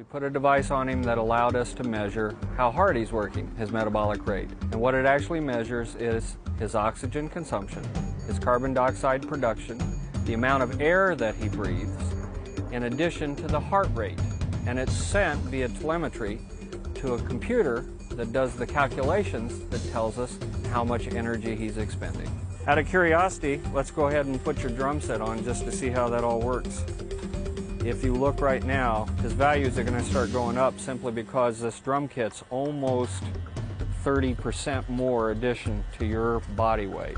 We put a device on him that allowed us to measure how hard he's working, his metabolic rate. And what it actually measures is his oxygen consumption, his carbon dioxide production, the amount of air that he breathes, in addition to the heart rate. And it's sent via telemetry to a computer that does the calculations that tells us how much energy he's expending. Out of curiosity, let's go ahead and put your drum set on just to see how that all works. If you look right now, his values are going to start going up simply because this drum kit's almost 30% more addition to your body weight.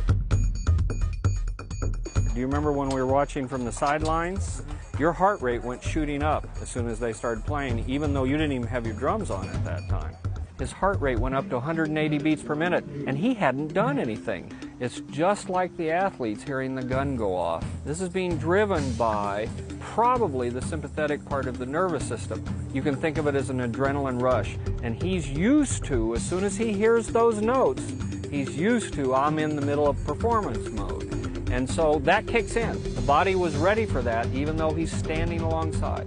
Do you remember when we were watching from the sidelines? Your heart rate went shooting up as soon as they started playing, even though you didn't even have your drums on at that time. His heart rate went up to 180 beats per minute, and he hadn't done anything. It's just like the athletes hearing the gun go off. This is being driven by probably the sympathetic part of the nervous system. You can think of it as an adrenaline rush, and he's used to, as soon as he hears those notes, he's used to, I'm in the middle of performance mode. And so that kicks in. The body was ready for that, even though he's standing alongside.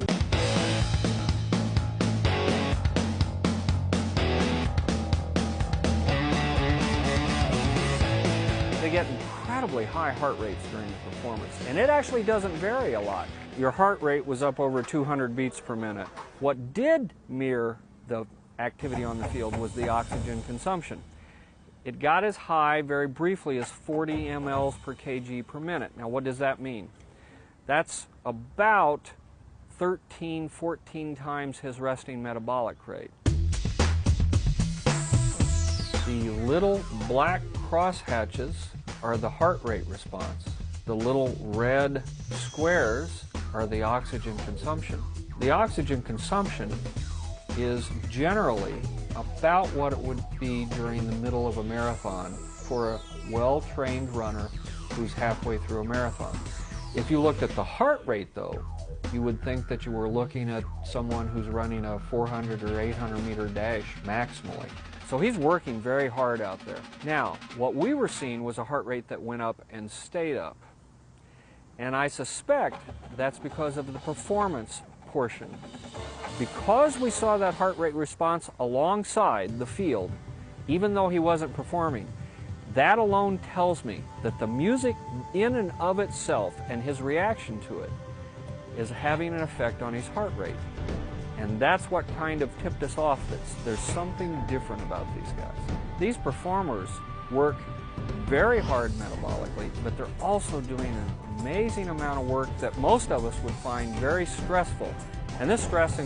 They get incredibly high heart rates during the performance, and it actually doesn't vary a lot. Your heart rate was up over 200 beats per minute. What did mirror the activity on the field was the oxygen consumption. It got as high very briefly as 40 mLs per kg per minute. Now what does that mean? That's about 13, 14 times his resting metabolic rate. The little black crosshatches are the heart rate response. The little red squares are the oxygen consumption. The oxygen consumption is generally about what it would be during the middle of a marathon for a well-trained runner who's halfway through a marathon. If you looked at the heart rate, though, you would think that you were looking at someone who's running a 400 or 800 meter dash maximally. So he's working very hard out there. Now, what we were seeing was a heart rate that went up and stayed up. And I suspect that's because of the performance portion. Because we saw that heart rate response alongside the field, even though he wasn't performing, that alone tells me that the music in and of itself and his reaction to it is having an effect on his heart rate. And that's what kind of tipped us off that there's something different about these guys. These performers work very hard metabolically, but they're also doing an amazing amount of work that most of us would find very stressful. And this stress